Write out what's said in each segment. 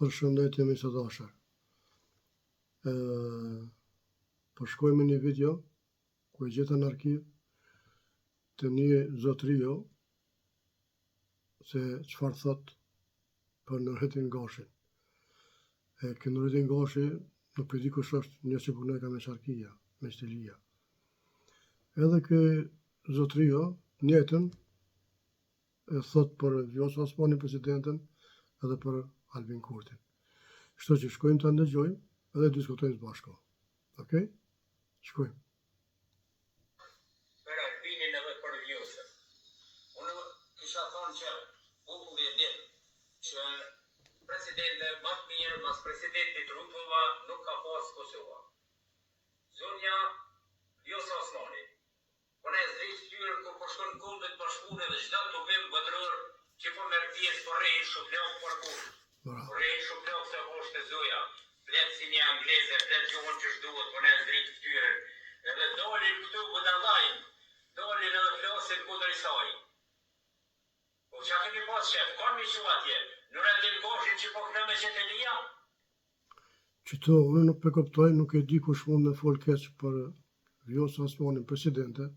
Përshëndetje mi së dashur. Po shkojmë një video ku e gjeta në arkiv të një zotërio se çfarë thot për Nurettin Gashi. Ky Nurettin Gashi nuk e di kush është, një që punoj ka me sharkia, me shtilia. Edhe ky zotërio njëtën e thot për Vjosa Osmani presidentin edhe për Albin Kurtin. Kështu që shkojmë të ndëgjojmë edhe diskutojmë së bashku. Okej? Shkojmë. Për Albinin edhe për Vjosën. Unë kisha thonë që populli e din që presidente më të mirë mas presidentit Rupova nuk ka pas Kosova. Zonja Vjosa Osmani. Unë e zri shtyrën kur po shkon kundet për shkune dhe çdo të vim bëdror që po merr pjesë po rrej shuplok për kush. Po rrej shuplok se hoshte zoja. Flet si një angleze, flet gjuhën që shduhet, po ne zri shtyrën. Edhe dolin këtu budallajn. Dolin edhe flasin kundër saj. Po çka kemi pas shef? Ka mi shu atje. Nurettin Gashin që po kënë me qetelia? Qëto, unë nuk e kuptoj, nuk e di kush mund me fol keq për Vjosa Osmanin presidente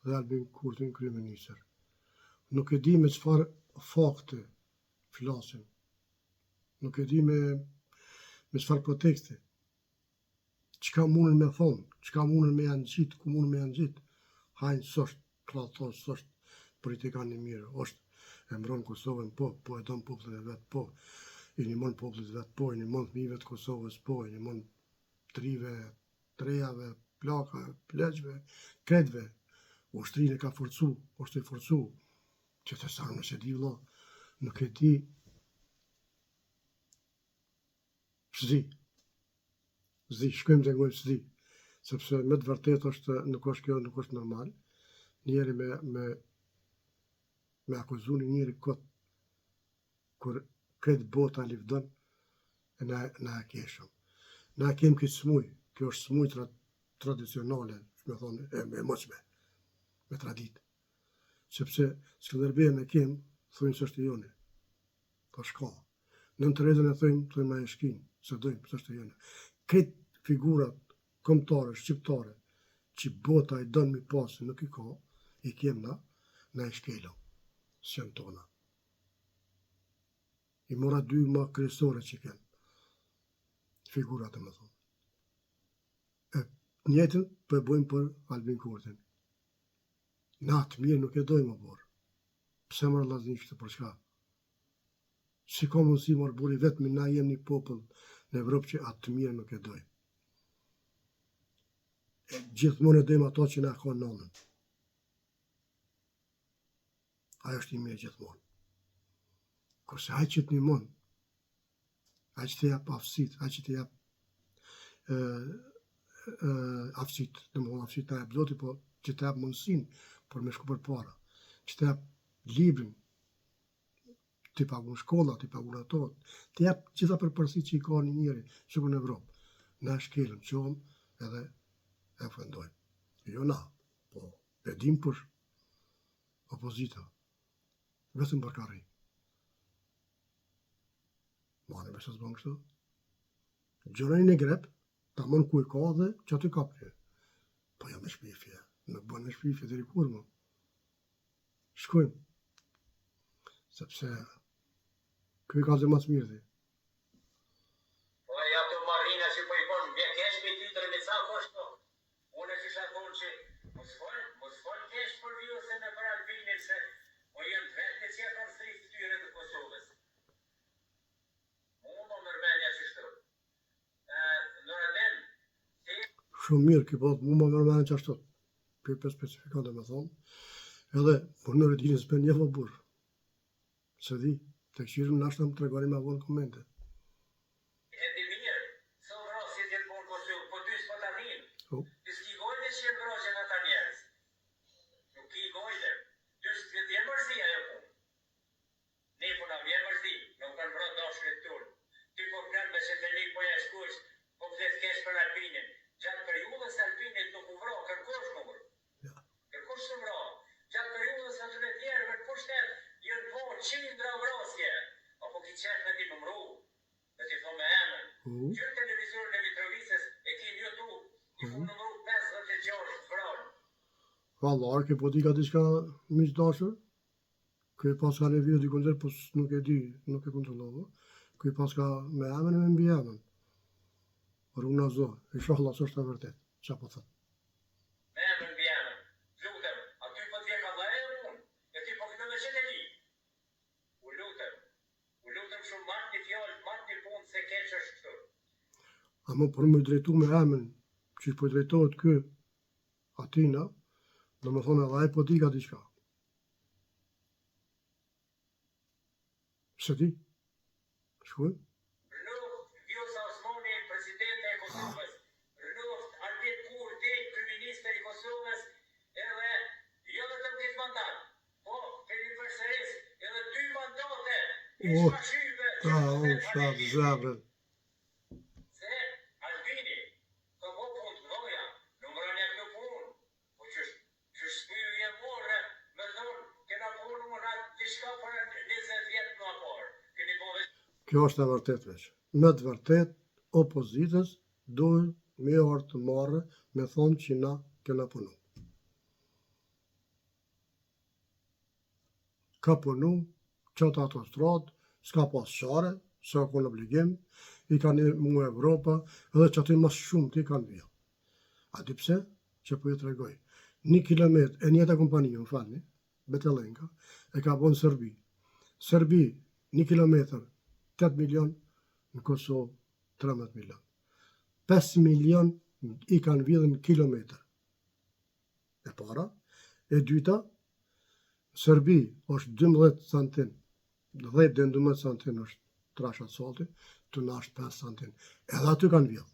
dhe Albin Kurtin kryeministër. Nuk e di me çfarë fakte flasin. Nuk e di me çfarë preteksti. Çka mundën me thonë, çka mundën me janë gjitë, ku mundën me janë gjitë. Hajnë s'është, platon s'është politikan i mirë, është e mbron Kosovën, po e don popullin e vet, po i nimon popullit vet, po i nimon fëmijëve të Kosovës, po i nimon trive, trejave, plakave, pleqve, kretve. Ushtrinë e ka forcu, është i forcu. Që të sa nëse di vëlla, nuk e di. Zdi, shkojmë të ngojmë zdi. Sepse me të vërtet është, nuk është kjo, nuk është normal. Njeri me akuzu një njeri këtë, kur këtë bota livdon, e na e keshëm. Na kem këtë smuj, kjo është smuj tradicionale, me thonë, e moqme, me tradit. Sepse Skënderberin e kem, thujnë së është e jone. Po shka. Në Terezën e thujnë ma e shkinë, se dojmë, së është e jone. Këtë figurat kombëtare, shqiptare, që bota i dënë mi pasë, nuk i ka, i kem na e shkelëm, së janë tona. I mora dy ma kryesore që kenë, figurat e më thonë. Njëtën për e bojmë për Albin Kurtin. Na të mirë nuk e dojmë më borë. Pse më rëllazin kështë për shka? Si ka mundësi më rëburi vetëmi na jem një popull në Evropë që atë të mirë nuk e dojmë. Gjithmonë e dojmë ato që na ka nënën. Ajo është i mirë gjithmonë. Kurse aj që të një mund, aj që të jap aftësit, aj që të jap aftësit, në më aftësit të jap zoti, po që të jap mundësin për me shku për para, që të jap librin, të pagun shkolla, të pagun ato, të jap gjitha përpërsi që i ka një njëri, që për në Evropë. Na shkelëm, qohëm edhe e fëndojmë. Jo na, po e dim për opozita, vetëm për karri. Mane me së zbën kështu. Gjërën një grep, ta mën ku i ka dhe që aty ka përje. Po jo me shpifje, nuk bën me shpifje dhe rikur më. Shkojmë. Sepse këj ka zë mas mirë dhe. Po e ja të marina që po i konë, bje kesh me ty të rëmica kështë, unë e që shë thonë që mos fol kesh për Vjosën e për Albinin, se po jenë të vetë në që e kanë sri fëtyre të Kosovës. Mu më mërmenja që shtu. Nurettin, Shumë mirë, këpo mu më mërmenja që ashtu. Për specifikante me thonë. Edhe, për Nurettinin s'ben një vëburë. Se di, të këshirëm në ashtë të më tregoni me avonë komente. e di mirë, së vrasit jetë bon Kosovë, po ty s'po të rinë. Ty s'ki gojde që jenë vrasjen ata njerës. Nuk ki gojde. Ty s'ki t'je mërzia e punë. Ne puna vje mërzi, nuk kanë vrat dashrit tunë. Ty po kënë me që të lik po jashkush, po flet kesh për Albinin. Gjatë periudhës Albinit nuk u vra, kërkosh më vërë. Kërkosh së vra. Gjatë periudhës atyre tjerëve në pushtet, jënë po qindra vrasje. Apo ki qesh me ti më mru. Gjë televizionin e Mitrovicës e kemi jetu i ku numëru 56 vrarë. Vallar, ke po di ka diçka miq dashur? Ky pas ka lëvizur diku tjetër, po nuk e di, nuk e kontrollova. Ky pas ka me emrin e me mbi emrin. Runa Zo, inshallah s'është e vërtet. Çfarë po thot? Me emrin mbi emrin. Lutem, aty po t'je ka vllaja e unë, e ti po këtë me qetëri. U lutem shumë marrë një fjallë, marrë një punë se keq është këtu. Ama për më drejtu me emrin, që po drejtohet ky atina, do më thonë edhe ai po di ka diçka. Se di? Shkuj? Rënoft Vjosa Osmani, presidente e Kosovës. Rënoft Albin Kurti, kryeministër i Kosovës, edhe jo vetëm këtë mandat, po keni përsëris edhe 2 mandate i shkashyve që Shatë zëbrën. se Albini ka po punë të mdoja, numëron e këtë punë, po që shpyje morë, me thonë, kena punë më diçka për 20 vjetë më parë. Keni po veç Kjo është e vërtet veç. Me të vërtet, opozitës duhet me orë të marrë me thonë që na kena punu. Ka punu, qëtë autostradë, s'ka pas qare, s'ka kon obligim, i ka një mu Evropa, edhe që aty mas shumë ti kanë vija. A di pse? Që po ju të regoj. 1 kilometr, e njëta kompani, më falni, Betelenka, e ka bon Serbi. Serbi, 1 kilometr, 8 milion, në Kosovë, 13 milion. 5 milion i kanë vjedhën kilometr. E para. E dyta, Serbi është 12 santin, 10-12 santin është trash asfalti, të nash 5 santin. Edhe aty kanë vjedhë.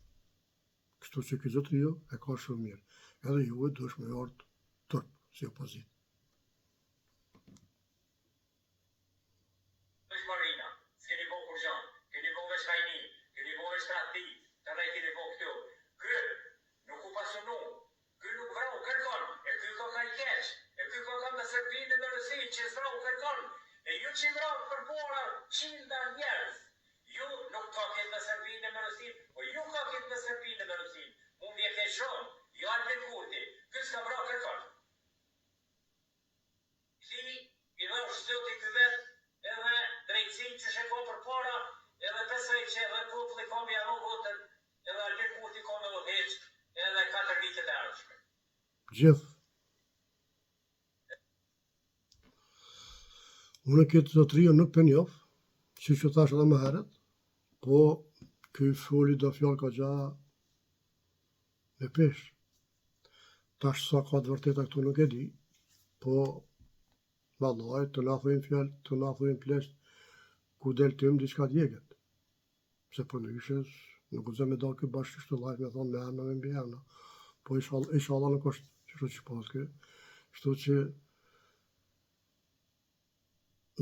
Kështu që këtë zotë jo e ka shumë mirë. Edhe ju e dush me orë tërpë, si opozit. Marina, s'keni bo kur gjanë, keni bo veç hajni, keni bo veç trahti, të rej keni bo këtu. Ky nuk u pasunu, ky nuk vrau kërkon, e ky ka ka i keq, e ky ka me Serbinë e me Rusinë që s'vrau kërkon, e ju që i vrau për bora qinda njerëz. Ju nuk ka këtë me Serbinë e me Rusinë, po ju ka këtë me Serbinë e me Rusinë. Unë vje ke shumë, ju Albin Kurti, ky s'ka vrau kërkon. Ti i dhash zoti ky vetë, edhe drejtësin që sheko për para, edhe besoj që edhe populli ka me janë votën, edhe Albin Kurti ka me loheq, edhe 4 vitet e ardhshme. Gjithë. Unë këtë zotëria nuk për njof, që thash edhe më herët, po këj foli do fjallë ka gja me pesh. Tash sa ka të vërteta këtu nuk e di, po vallaj, të na thujnë fjallë, të na thujnë plesht, ku del tim diçka djeget. Se për në ishes, nuk gëzë me dalë këtë bashkë shtë lajt me thonë me emna me mbi emna. Po inshallah nuk është që pas kë. Shtu që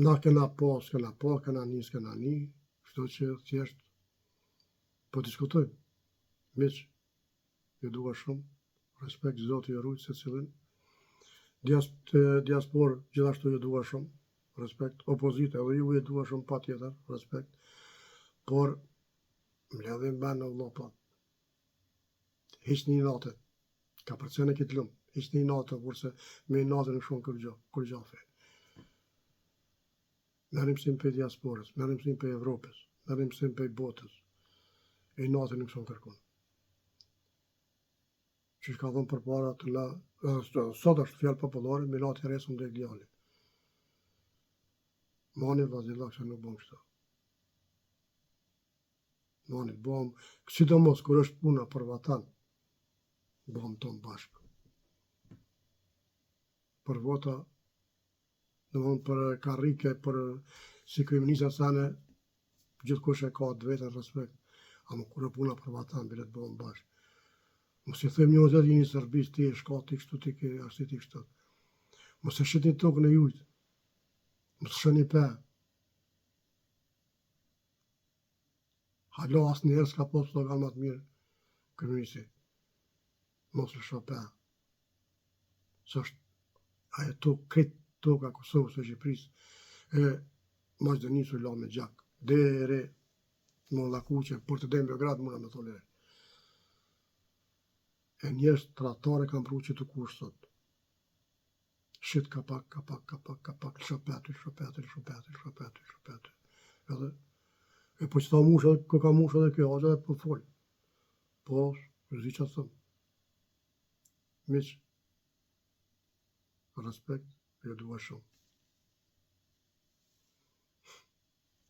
na kena pas, kena një, shtu që thjesht po diskutojmë. Miq, ju dua shumë, respekt Zoti ju rujt se cilin. Diasporë gjithashtu ju dua shumë, respekt. Opozita edhe ju dua shumë pa tjetër, respekt. Por, mbledhim ben në vlopat. Hiq një natë, ka përcene këtë lumë, hiq një natë, kurse me një natë në shumë kërgjafe. Merrim sim për diasporës, merrim sim për Evropës, merrim sim për botës. E natë nuk shumë kërkon. Që shka dhëmë për para të la, sot është fjallë popullore, me natë i resëm dhe gjali. Mani vazhila që nuk bom shta. Mani bom, sidomos kur është puna për vatan, bom tonë bashkë. Për vota, për karrike, për si kryeministra sane, gjithë kush e ka të vetën respekt, ama kur e puna për vatan, bilet bom bashkë. Mos i them një ozet jeni Serbis, ti e shka, ti kështu, ti ke ashti, ti kështu. Mos e shqit një tokë në jujtë. Mos shë një pe. Halo asë njerë s'ka posë slogan më të mirë kërënisi. Mos e shë pe. Së është aje tokë, kretë toka Kosovës e Shqipërisë, e Maqedonisë u la me gjak. Dere në Llakuqe, për të dembë Beograd, mëna me thonë. E njerëz tradhtare kam pru që të kush sot. Shit ka pak, shopeti. Edhe, e po që ta musha, ko ka musha dhe kjo, edhe po fol. Po, zi që të thëmë. Miq, respekt, e dua shumë.